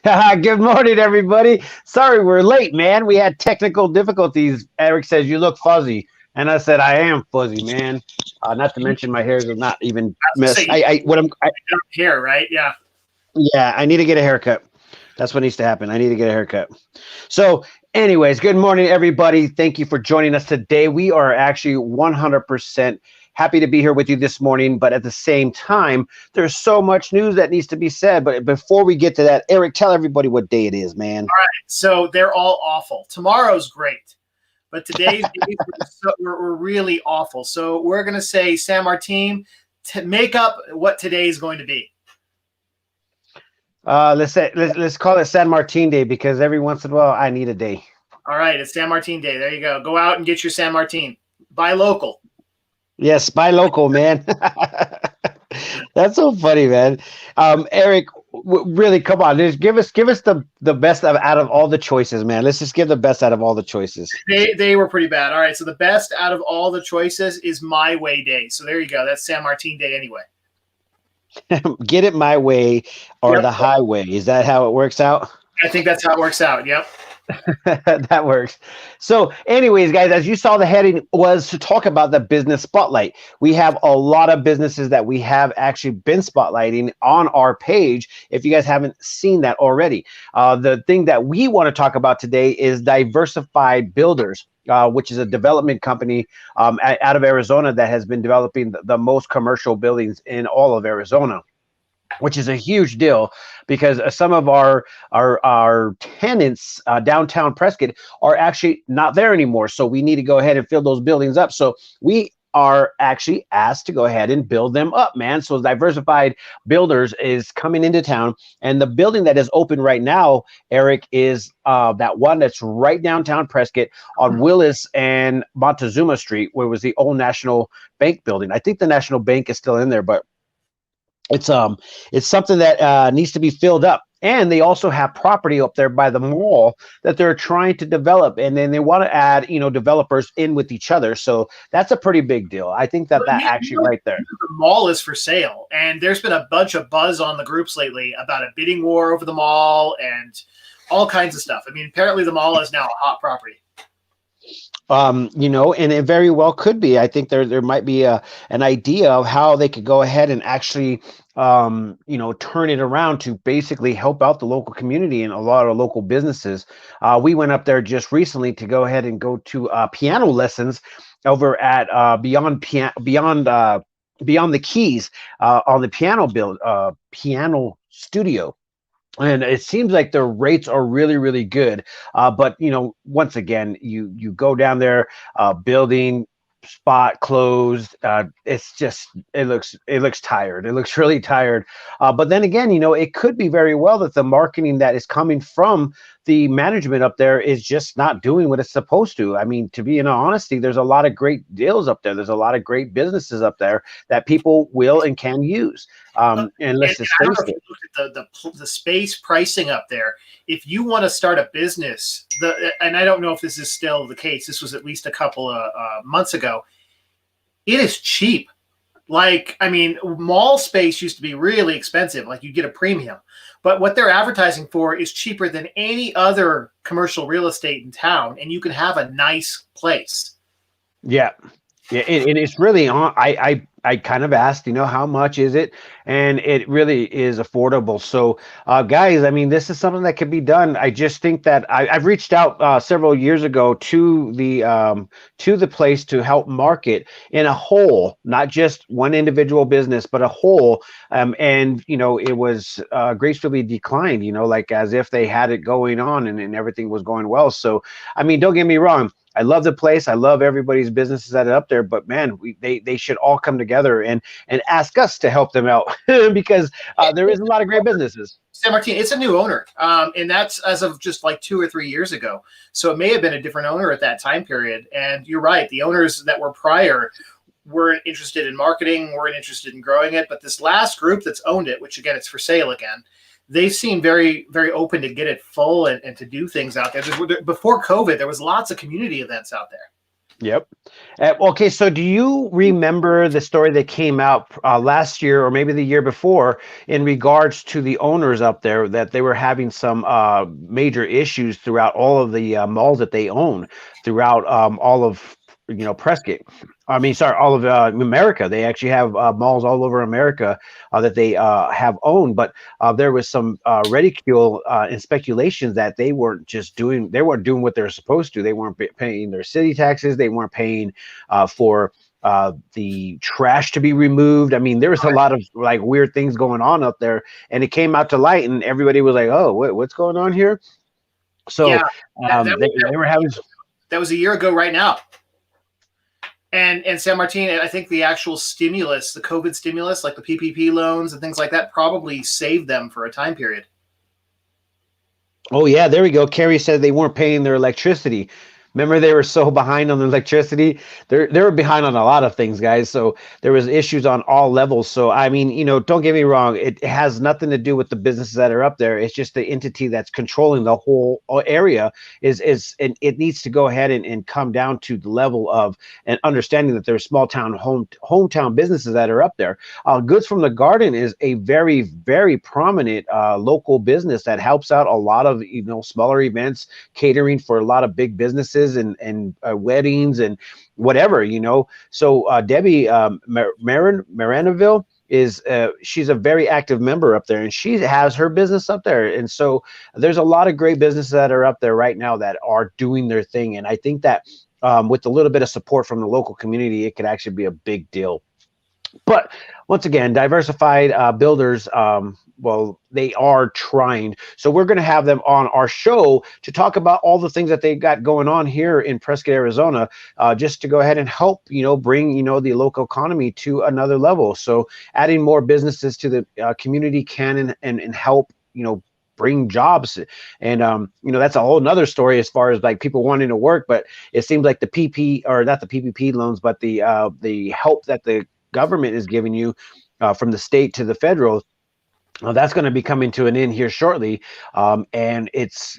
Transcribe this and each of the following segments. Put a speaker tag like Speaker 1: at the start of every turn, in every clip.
Speaker 1: Good morning, everybody. Sorry we're late, man. We had technical difficulties. Eric says you look fuzzy, and I said I am fuzzy, man. Not to mention my hairs are not even
Speaker 2: I was gonna say
Speaker 1: messed.
Speaker 2: you got hair, right? Yeah.
Speaker 1: Yeah, I need to get a haircut. That's what needs to happen. I need to get a haircut. So, anyways, good morning, everybody. Thank you for joining us today. We are actually 100% happy to be here with you this morning, but at the same time, there's so much news that needs to be said. But before we get to that, Eric, tell everybody what day it is, man.
Speaker 2: So they're all awful. Tomorrow's great, but today's days were really awful. So we're gonna say San Martin to make up what today is going to be.
Speaker 1: Let's call it San Martin Day because every once in a while I need a day.
Speaker 2: All right, it's San Martin Day. There you go. Go out and get your San Martin. Buy local.
Speaker 1: Yes, buy local, man. That's so funny, man. Eric, really, come on, just give us the best out of all the choices, man. Let's just give the best out of all the choices.
Speaker 2: They were pretty bad. All right, so the best out of all the choices is My Way Day. So there you go. That's San Martin Day anyway.
Speaker 1: Get it my way or the highway. Is that how it works out?
Speaker 2: I think that's how it works out. Yep.
Speaker 1: That works. So, anyways, guys, as you saw, the heading was to talk about the business spotlight. We have a lot of businesses that we have actually been spotlighting on our page. If you guys haven't seen that already, the thing that we want to talk about today is Diversified Builders. Which is a development company out of Arizona that has been developing the most commercial buildings in all of Arizona, which is a huge deal because some of our tenants downtown Prescott are actually not there anymore. So we need to go ahead and fill those buildings up. So we are actually asked to go ahead and build them up, man. So Diversified Builders is coming into town, and the building that is open right now, Eric, is that one that's right downtown Prescott on Willis and Montezuma Street, where was the old National Bank building. I think the National Bank is still in there, but it's something that needs to be filled up. And they also have property up there by the mall that they're trying to develop, and then they want to add, developers in with each other. So that's a pretty big deal. I think that actually right there.
Speaker 2: The mall is for sale, and there's been a bunch of buzz on the groups lately about a bidding war over the mall and all kinds of stuff. I mean, apparently the mall is now a hot property.
Speaker 1: And it very well could be. I think there might be an idea of how they could go ahead and actually, turn it around to basically help out the local community and a lot of local businesses. We went up there just recently to go ahead and go to piano lessons over at Beyond the Keys on the piano studio. And it seems like the rates are really, really good. But, once again, you go down there, building spot closed. It looks tired. It looks really tired. But then again, it could be very well that the marketing that is coming from the management up there is just not doing what it's supposed to. I mean, to be in all honesty, there's a lot of great deals up there. There's a lot of great businesses up there that people will and can use. And let's just face it.
Speaker 2: Look at the space pricing up there. If you want to start a business, and I don't know if this is still the case. This was at least a couple of months ago. It is cheap. Like, I mean, mall space used to be really expensive. Like, you get a premium. But what they're advertising for is cheaper than any other commercial real estate in town, and you can have a nice place.
Speaker 1: Yeah. Yeah, it's really on. I kind of asked, how much is it? And it really is affordable. So, guys, I mean, this is something that could be done. I just think that I've reached out several years ago to the place to help market in a whole, not just one individual business, but a whole. And it was gracefully declined. Like as if they had it going on and everything was going well. So, I mean, don't get me wrong. I love the place. I love everybody's businesses that are up there, but man, they should all come together and ask us to help them out because there is a lot of great businesses.
Speaker 2: San Martin, it's a new owner, and that's as of just like 2 or 3 years ago. So it may have been a different owner at that time period. And you're right, the owners that were prior weren't interested in marketing, weren't interested in growing it. But this last group that's owned it, which again, it's for sale again, they seem very, very open to get it full and to do things out there. Before COVID, there was lots of community events out there.
Speaker 1: Yep. Okay, so do you remember the story that came out last year or maybe the year before in regards to the owners up there that they were having some major issues throughout all of the malls that they own throughout all of Prescott? I mean, sorry, all of America. They actually have malls all over America that they have owned, but there was some ridicule and speculation that they weren't doing what they're supposed to. They weren't paying their city taxes. They weren't paying for the trash to be removed. I mean, there was a lot of like weird things going on up there, and it came out to light, and everybody was like, "Oh, what's going on here?" So
Speaker 2: Yeah, that, that,
Speaker 1: they were having.
Speaker 2: that was a year ago right now. And San Martin, I think the actual stimulus, the COVID stimulus, like the PPP loans and things like that, probably saved them for a time period.
Speaker 1: Oh yeah, there we go. Carrie said they weren't paying their electricity. Remember, they were so behind on the electricity. They were behind on a lot of things, guys. So there was issues on all levels. So I mean, don't get me wrong. It has nothing to do with the businesses that are up there. It's just the entity that's controlling the whole area and it needs to go ahead and come down to the level of an understanding that there's small town hometown businesses that are up there. Goods from the Garden is a very, very prominent local business that helps out a lot of smaller events, catering for a lot of big businesses and weddings and whatever. So Debbie Maranaville is she's a very active member up there, and she has her business up there. And so there's a lot of great businesses that are up there right now that are doing their thing, and I think that with a little bit of support from the local community, it could actually be a big deal. But once again, Diversified Builders, well, they are trying. So we're going to have them on our show to talk about all the things that they got going on here in Prescott, Arizona, just to go ahead and help, bring, the local economy to another level. So adding more businesses to the community can and help, bring jobs. And that's a whole nother story as far as like people wanting to work. But it seems like the PP, or not the PPP loans, but the help that the government is giving you from the state to the federal, that's going to be coming to an end here shortly, and it's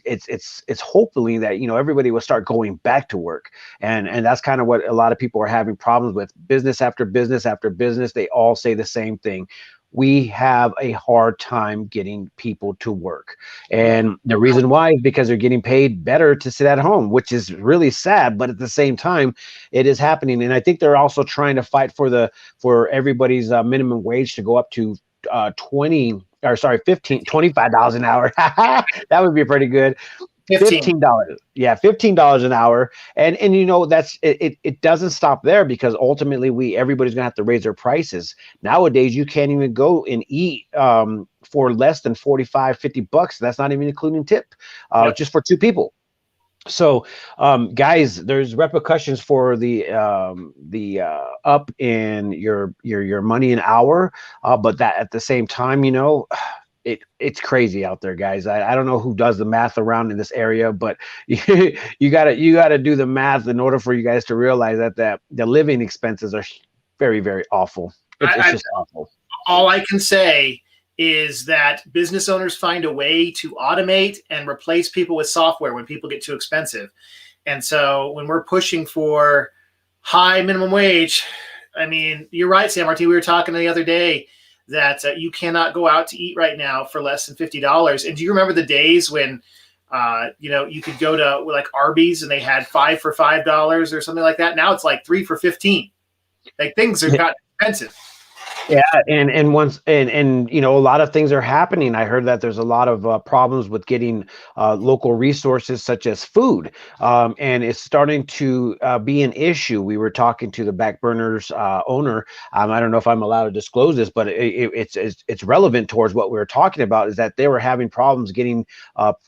Speaker 1: hopefully that everybody will start going back to work, and that's kind of what a lot of people are having problems with. Business after business after business, they all say the same thing: we have a hard time getting people to work. And the reason why is because they're getting paid better to sit at home, which is really sad, but at the same time it is happening. And I think they're also trying to fight for everybody's minimum wage to go up to 25 an hour. That would be pretty good. $15. Yeah, $15 an hour. And that's it doesn't stop there, because ultimately everybody's gonna have to raise their prices. Nowadays you can't even go and eat for less than $45-50. That's not even including tip, just for two people. So guys, there's repercussions for the up in your money an hour, but that at the same time, it's crazy out there, guys. I don't know who does the math around in this area, but you gotta do the math in order for you guys to realize that the living expenses are very, very awful. It's just awful.
Speaker 2: All I can say is that business owners find a way to automate and replace people with software when people get too expensive. And so when we're pushing for high minimum wage, I mean, you're right, San Martin. We were talking the other day that you cannot go out to eat right now for less than $50. And do you remember the days when, you could go to like Arby's and they had 5 for $5 or something like that? Now it's like 3 for $15. Like things are gotten expensive.
Speaker 1: Yeah, and a lot of things are happening. I heard that there's a lot of problems with getting local resources such as food, and it's starting to be an issue. We were talking to the Backburners owner. I don't know if I'm allowed to disclose this, but it's relevant towards what we were talking about. Is that they were having problems getting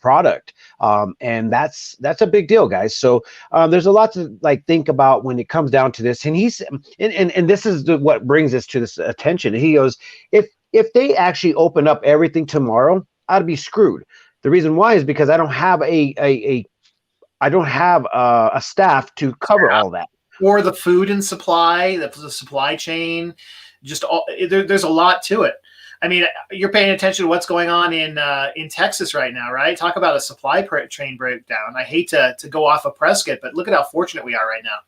Speaker 1: product, and that's a big deal, guys. So there's a lot to think about when it comes down to this. And and this is what brings us to this attention. He goes, if they actually open up everything tomorrow, I'd be screwed. The reason why is because I don't have a staff to cover all that,
Speaker 2: or the food and supply, the supply chain. Just there's a lot to it. I mean, you're paying attention to what's going on in Texas right now, right? Talk about a supply chain breakdown. I hate to go off of Prescott, but look at how fortunate we are right now.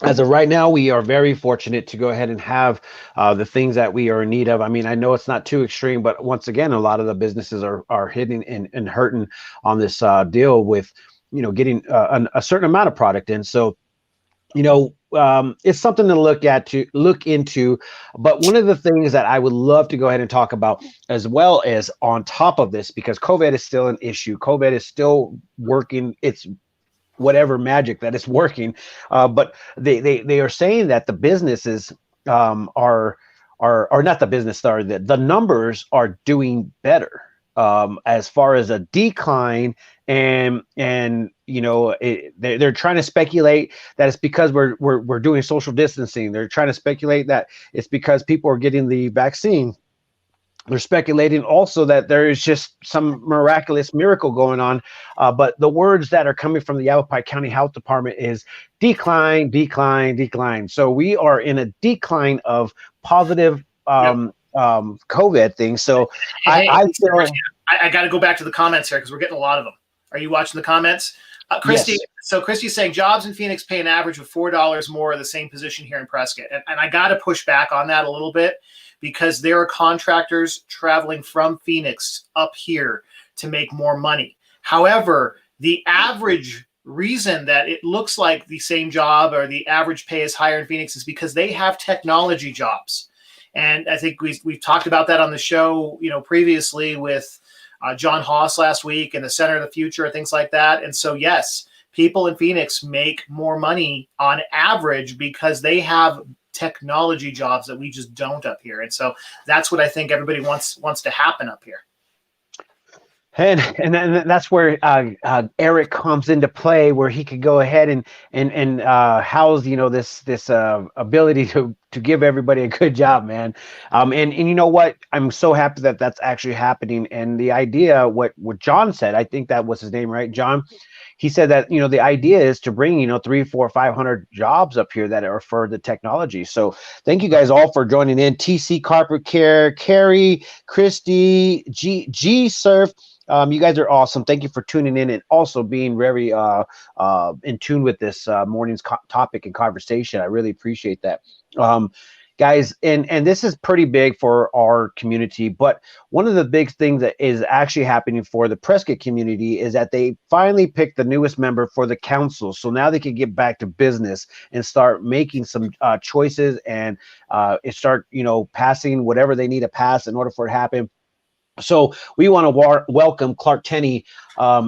Speaker 1: as of right now, we are very fortunate to go ahead and have the things that we are in need of. I mean, I know it's not too extreme, but once again, a lot of the businesses are hitting and hurting on this deal with, getting a certain amount of product in. So, it's something to look into. But one of the things that I would love to go ahead and talk about, as well as on top of this, because COVID is still an issue. COVID is still working. It's whatever magic that is working, but they are saying that the businesses are not the business, sorry, the numbers are doing better, as far as a decline, and they're trying to speculate that it's because we're doing social distancing. They're trying to speculate that it's because people are getting the vaccine. They're speculating also that there is just some miraculous miracle going on. But the words that are coming from the Yavapai County Health Department is decline, decline, decline. So we are in a decline of positive COVID things. So
Speaker 2: Hey,
Speaker 1: I feel
Speaker 2: I got to go back to the comments here because we're getting a lot of them. Are you watching the comments? Christy,
Speaker 1: yes.
Speaker 2: So Christy's saying jobs in Phoenix pay an average of $4 more of the same position here in Prescott. And I got to push back on that a little bit, because there are contractors traveling from Phoenix up here to make more money. However, the average reason that it looks like the same job or the average pay is higher in Phoenix is because they have technology jobs. And I think we've talked about that on the show, previously with John Haas last week and the Center of the Future and things like that. And so, yes, people in Phoenix make more money on average because they have technology jobs that we just don't up here. And so that's what I think everybody wants to happen up here.
Speaker 1: And that's where Eric comes into play, where he could go ahead and house this ability to give everybody a good job, man. And you know what? I'm so happy that that's actually happening. And the idea, what John said, I think that was his name, right, John? He said that the idea is to bring 300, 400, 500 jobs up here that are for the technology. So thank you guys all for joining in. TC Carpet Care, Carrie, Christy, G Surf. You guys are awesome. Thank you for tuning in and also being very in tune with this morning's topic and conversation. I really appreciate that. Guys, and this is pretty big for our community, but one of the big things that is actually happening for the Prescott community is that they finally picked the newest member for the council. So now they can get back to business and start making some choices and start, passing whatever they need to pass in order for it to happen. So we want to welcome Clark Tenney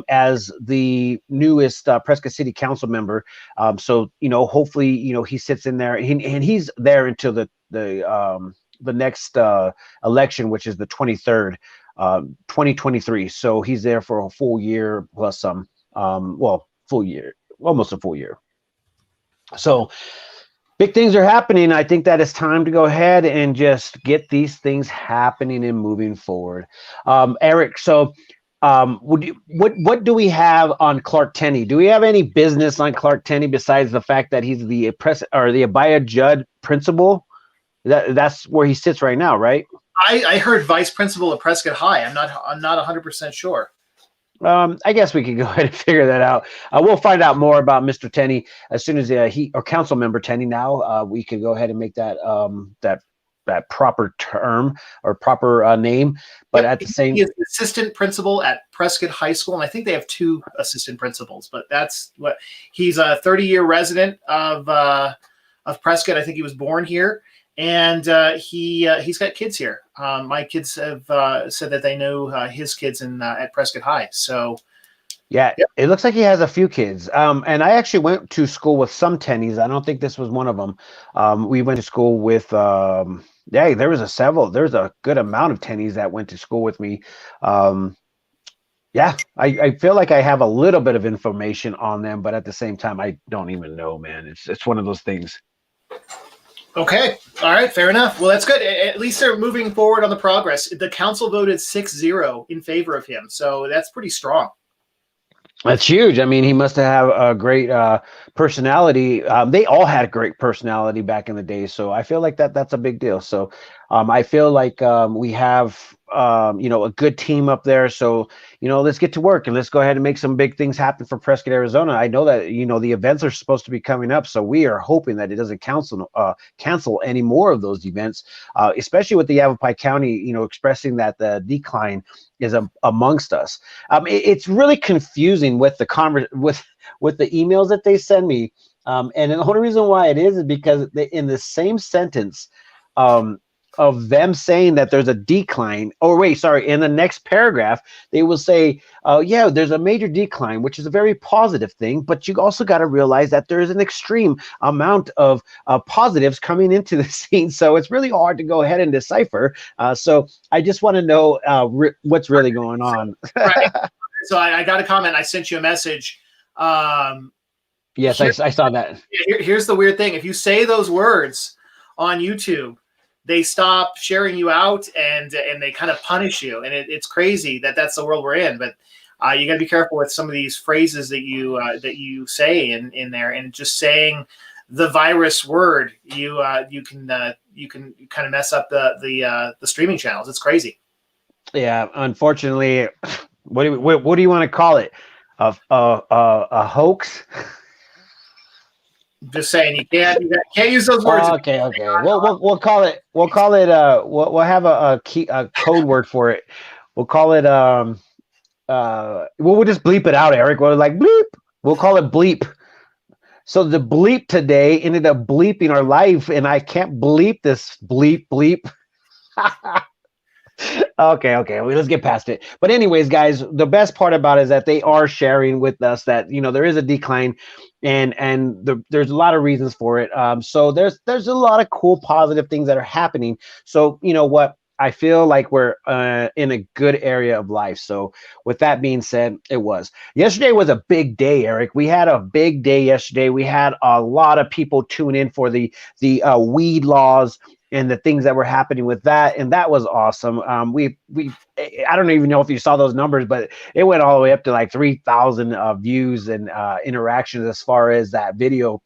Speaker 1: as the newest Prescott City Council member. So hopefully he sits in there and he's there until the next election, which is the 23rd, 2023. So he's there for a full year plus some. Full year, almost a full year. So big things are happening. I think that it's time to go ahead and just get these things happening and moving forward. Eric, so what do we have on Clark Tenney? Do we have any business on Clark Tenney besides the fact that he's the Abaya Judd principal? That's where he sits right now, right?
Speaker 2: I heard vice principal at Prescott High. I'm not 100% sure.
Speaker 1: I guess we could go ahead and figure that out. We'll find out more about Mr. Tenney as soon as council member Tenney. Now we can go ahead and make that that proper term or proper name. But at the same,
Speaker 2: he is assistant principal at Prescott High School, and I think they have 2 assistant principals. But that's what he's a 30-year resident of Prescott. I think he was born here. And he's got kids here. My kids have said that they know his kids at Prescott High. So,
Speaker 1: yeah, It looks like he has a few kids. And I actually went to school with some Tennies. I don't think this was one of them. We went to school with there was a good amount of Tennies that went to school with me. I feel like I have a little bit of information on them, but at the same time, I don't even know, man. It's one of those things.
Speaker 2: Okay. All right. Fair enough. Well, that's good. At least they're moving forward on the progress. The council voted 6-0 in favor of him. So that's pretty strong.
Speaker 1: That's huge. I mean, he must have a great personality. They all had great personality back in the day. So I feel like that's a big deal. So I feel like we have a good team up there. So let's get to work and let's go ahead and make some big things happen for Prescott, Arizona. I know that the events are supposed to be coming up, so we are hoping that it doesn't cancel any more of those events, especially with the Yavapai County, expressing that the decline is amongst us. It's really confusing with the with the emails that they send me, and the only reason why it is because in the same sentence. Of them saying that there's a decline. Oh, wait, sorry. In the next paragraph, they will say, yeah, there's a major decline, which is a very positive thing. But you also got to realize that there is an extreme amount of positives coming into the scene. So it's really hard to go ahead and decipher. So I just want to know what's really going on.
Speaker 2: Right. So I got a comment. I sent you a message.
Speaker 1: Yes, I saw that.
Speaker 2: Here's the weird thing. If you say those words on YouTube, they stop sharing you out and they kind of punish you. And it's crazy that's the world we're in. But you got to be careful with some of these phrases that you say in there. And just saying the virus word, you can kind of mess up the streaming channels. It's crazy.
Speaker 1: Yeah, unfortunately, what do you want to call it? A hoax?
Speaker 2: Just saying, you can't use those words.
Speaker 1: Okay. We'll call it. We'll have a code word for it. We'll call it. We'll just bleep it out, Eric. We're like bleep. We'll call it bleep. So the bleep today ended up bleeping our life, and I can't bleep this bleep. Okay. Well, let's get past it. But anyways, guys, the best part about it is that they are sharing with us that there is a decline, and there's a lot of reasons for it. So there's a lot of cool, positive things that are happening. So what? I feel like we're in a good area of life. So with that being said, yesterday was a big day, Eric. We had a big day yesterday. We had a lot of people tune in for the weed laws and the things that were happening with that, and that was awesome. I don't even know if you saw those numbers, but it went all the way up to like 3,000 views and interactions as far as that video.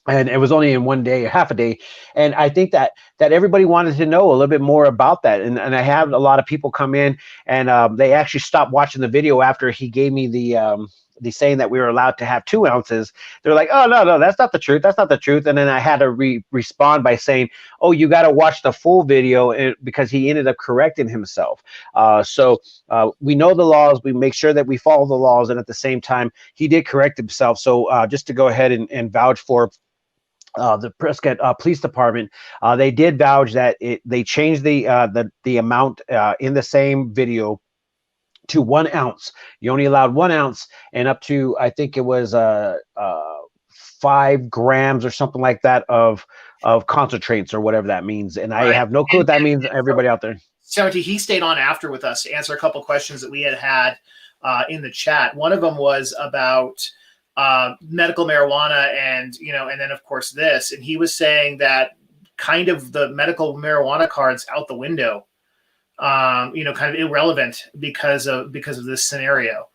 Speaker 1: And it was only in one day, half a day. And I think that everybody wanted to know a little bit more about that. And I had a lot of people come in, and they actually stopped watching the video after he gave me the saying that we were allowed to have 2 ounces. They're like, oh, no, that's not the truth. That's not the truth. And then I had to respond by saying, oh, you got to watch the full video, because he ended up correcting himself. So we know the laws. We make sure that we follow the laws. And at the same time, he did correct himself. So just to go ahead and vouch for the Prescott Police Department, they did vouch that they changed the amount in the same video to 1 ounce. You only allowed 1 ounce and up to, I think it was 5 grams or something like that of concentrates or whatever that means. And I have no clue what that means. Everybody out there.
Speaker 2: So he stayed on after with us to answer a couple questions that we had in the chat. One of them was about medical marijuana and then of course this, and he was saying that kind of the medical marijuana card's out the window, kind of irrelevant because of this scenario.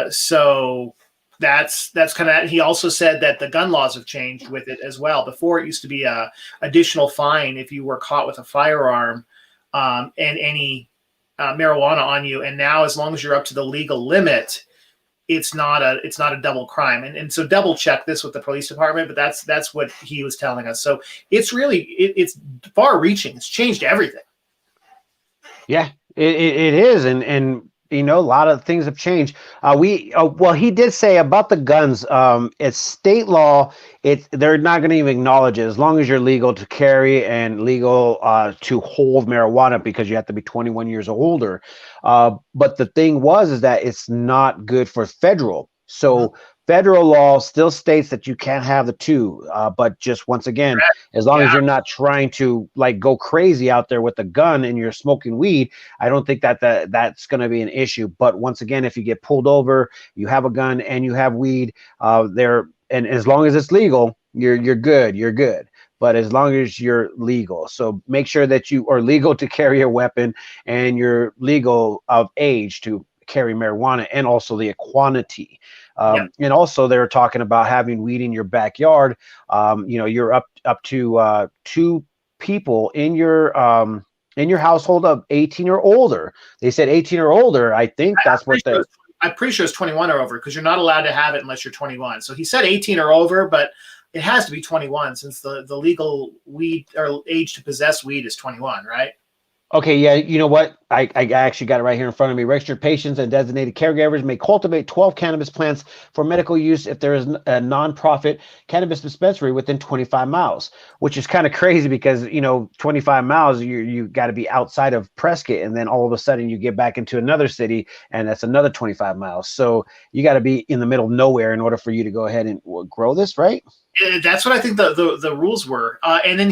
Speaker 2: So that's kind of, he also said that the gun laws have changed with it as well. Before it used to be a additional fine if you were caught with a firearm and any marijuana on you, and now as long as you're up to the legal limit, it's not a double crime. And so double check this with the police department, but that's what he was telling us. So it's really, it's far reaching. It's changed everything.
Speaker 1: Yeah, it is. And a lot of things have changed. Well, he did say about the guns, it's state law. They're not going to even acknowledge it as long as you're legal to carry and legal to hold marijuana, because you have to be 21 years or older. But the thing is that it's not good for federal. So federal law still states that you can't have the two, but just once again, as long as you're not trying to like go crazy out there with a gun and you're smoking weed, I don't think that's going to be an issue. But once again, if you get pulled over, you have a gun and you have weed, and as long as it's legal, you're good. But as long as you're legal, so make sure that you are legal to carry a weapon and you're legal of age to carry marijuana, and also the quantity. And also they were talking about having weed in your backyard. You're up to 2 people in your household of 18 or older. They said 18 or older. I think that's what the.
Speaker 2: I'm pretty sure it's 21 or over because you're not allowed to have it unless you're 21. So he said 18 or over, but it has to be 21 since the legal weed or age to possess weed is 21, right?
Speaker 1: Okay, yeah, you know what? I actually got it right here in front of me. Registered patients and designated caregivers may cultivate 12 cannabis plants for medical use if there is a nonprofit cannabis dispensary within 25 miles, which is kind of crazy because, 25 miles, you got to be outside of Prescott, and then all of a sudden you get back into another city, and that's another 25 miles. So you got to be in the middle of nowhere in order for you to go ahead and grow this, right?
Speaker 2: That's what I think the rules were. And then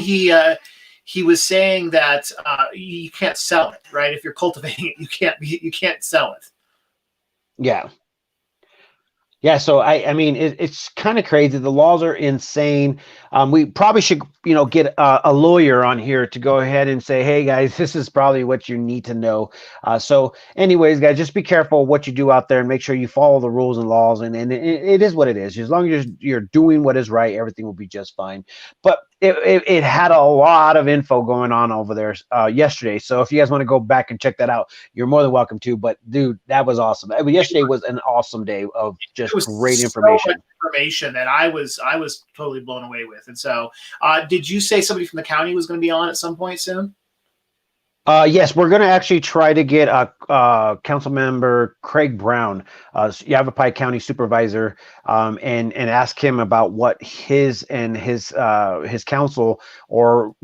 Speaker 2: he was saying that you can't sell it, right? If you're cultivating it, you can't sell it.
Speaker 1: Yeah. Yeah, so I mean, it's kind of crazy. The laws are insane. We probably should, get a lawyer on here to go ahead and say, hey guys, this is probably what you need to know. So anyways, guys, just be careful what you do out there and make sure you follow the rules and laws. And it is what it is. As long as you're doing what is right, everything will be just fine. But it had a lot of info going on over there yesterday. So if you guys want to go back and check that out, you're more than welcome to. But dude, that was awesome. Yesterday was an awesome day of just great information.
Speaker 2: So much information that I was totally blown away with. And so, did you say somebody from the county was going to be on at some point soon?
Speaker 1: Yes, we're going to actually try to get council member Craig Brown, Yavapai County Supervisor, and ask him about what his council or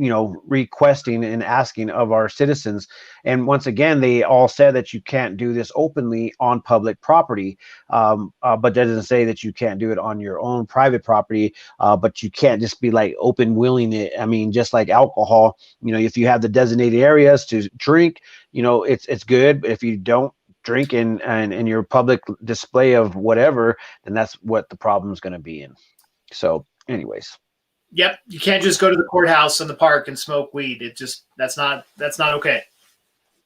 Speaker 1: requesting and asking of our citizens. And once again, they all said that you can't do this openly on public property, but that doesn't say that you can't do it on your own private property. But you can't just be like open willing it. I mean, just like alcohol, if you have the designated areas to drink, it's good. But if you don't drink in your public display of whatever, then that's what the problem is going to be in. So anyways.
Speaker 2: Yep. You can't just go to the courthouse and the park and smoke weed. That's not okay.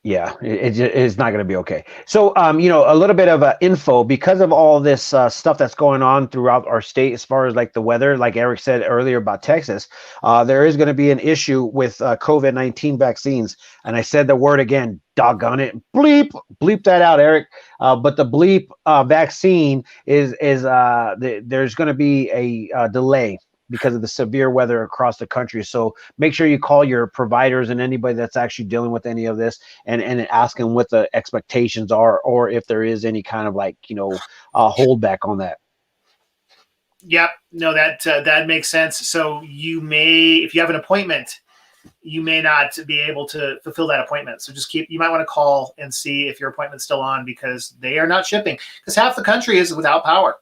Speaker 1: Yeah, it's not going to be okay. So, a little bit of info because of all this stuff that's going on throughout our state, as far as like the weather, like Eric said earlier about Texas, there is going to be an issue with COVID-19 vaccines. And I said the word again, doggone it, bleep that out, Eric. But the bleep vaccine is there's going to be a delay because of the severe weather across the country. So make sure you call your providers and anybody that's actually dealing with any of this and ask them what the expectations are, or if there is any kind of holdback on that.
Speaker 2: Yep. No, that makes sense. So if you have an appointment, you may not be able to fulfill that appointment. So you might want to call and see if your appointment's still on because they are not shipping because half the country is without power.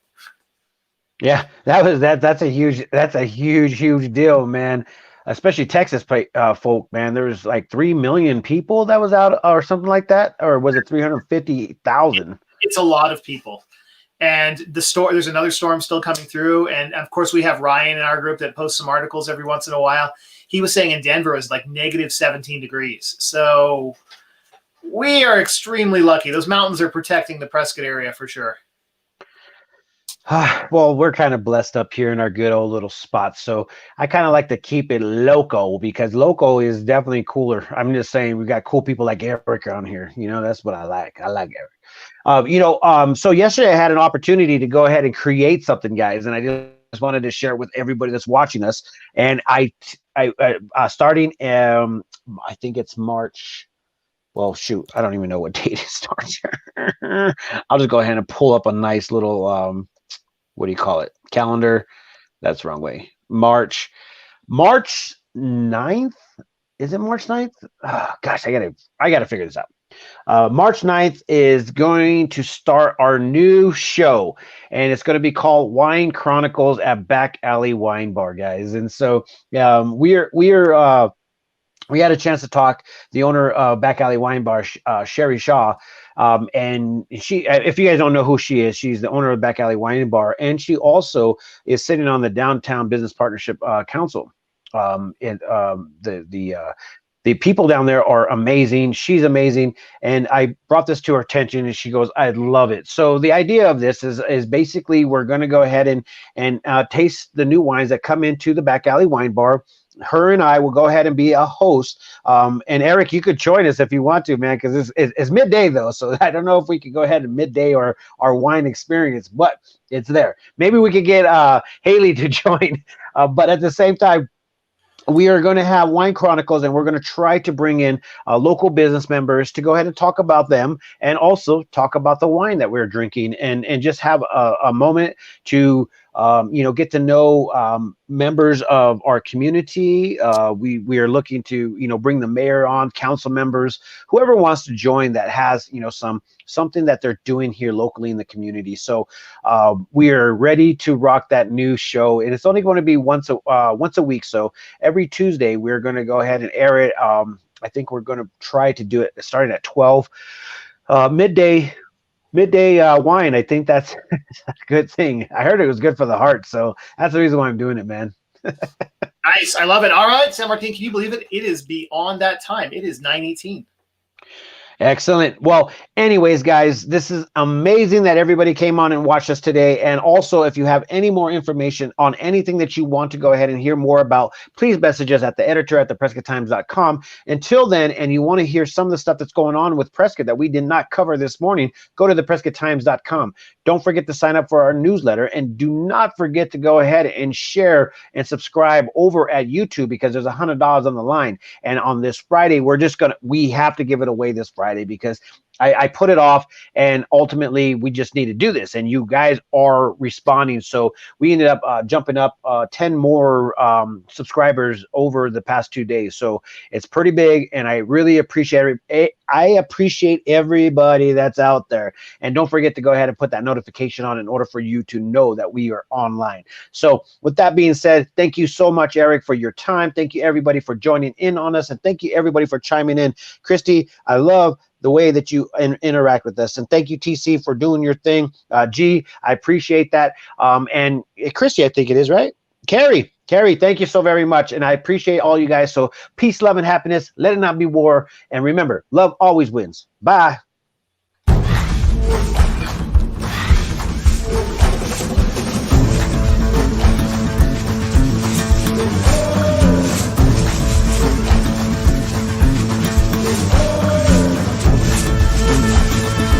Speaker 1: Yeah, that's a huge deal, man. Especially Texas folk, man. There's like 3 million people that was out or something like that, or was it 350,000?
Speaker 2: It's a lot of people. And there's another storm still coming through, and of course we have Ryan in our group that posts some articles every once in a while. He was saying in Denver is like negative 17 degrees. So we are extremely lucky. Those mountains are protecting the Prescott area for sure.
Speaker 1: Well, we're kind of blessed up here in our good old little spot. So I kind of like to keep it local because local is definitely cooler. I'm just saying we got cool people like Eric on here. That's what I like. I like Eric. So yesterday I had an opportunity to go ahead and create something, guys, and I just wanted to share it with everybody that's watching us. And I starting, I think it's March. Well, shoot, I don't even know what date it starts. I'll just go ahead and pull up a nice little what do you call it? Calendar. That's the wrong way. March 9th. Is it March 9th? Oh, gosh, I gotta figure this out. March 9th is going to start our new show, and it's going to be called Wine Chronicles at Back Alley Wine Bar, guys. And so we had a chance to talk the owner of Back Alley Wine Bar, Sherry Shaw. And she, if you guys don't know who she is, she's the owner of Back Alley Wine Bar, and she also is sitting on the Downtown Business Partnership Council. The people down there are amazing. She's amazing, and I brought this to her attention, and she goes, "I love it." So the idea of this is basically we're going to go ahead and taste the new wines that come into the Back Alley Wine Bar. her and I will go ahead and be a host. And Eric, you could join us if you want to, man, because it's midday though. So I don't know if we could go ahead and midday or our wine experience, but it's there. Maybe we could get Haley to join. But at the same time, we are going to have Wine Chronicles, and we're going to try to bring in local business members to go ahead and talk about them, and also talk about the wine that we're drinking, and just have a moment to get to know members of our community. We are looking to bring the mayor on, council members, whoever wants to join that has something that they're doing here locally in the community. So we are ready to rock that new show, and it's only going to be once a week. So every Tuesday we're going to go ahead and air it. I think we're going to try to do it starting at 12 midday wine. I think that's a good thing. I heard it was good for the heart, so that's the reason why I'm doing it, man.
Speaker 2: Nice. I love it. All right, San Martin, can you believe it? It is beyond that time. It is 9:18.
Speaker 1: Excellent. Well, anyways, guys, this is amazing that everybody came on and watched us today. And also, if you have any more information on anything that you want to go ahead and hear more about, please message us at the editor at theprescotttimes.com. Until then, and you want to hear some of the stuff that's going on with Prescott that we did not cover this morning, go to theprescotttimes.com. Don't forget to sign up for our newsletter, and do not forget to go ahead and share and subscribe over at YouTube, because there's $100 on the line. And on this Friday, we have to give it away this Friday, because I put it off, and ultimately we just need to do this, and you guys are responding. So we ended up jumping up 10 more subscribers over the past 2 days. So it's pretty big, and I really appreciate it. I appreciate everybody that's out there. And don't forget to go ahead and put that notification on in order for you to know that we are online. So with that being said, thank you so much, Eric, for your time. Thank you, everybody, for joining in on us. And thank you, everybody, for chiming in. Christy, I love the way that you interact with us. And thank you, TC, for doing your thing. G, I appreciate that. And Christy, I think it is, right? Carrie, thank you so very much. And I appreciate all you guys. So peace, love, and happiness. Let it not be war. And remember, love always wins. Bye.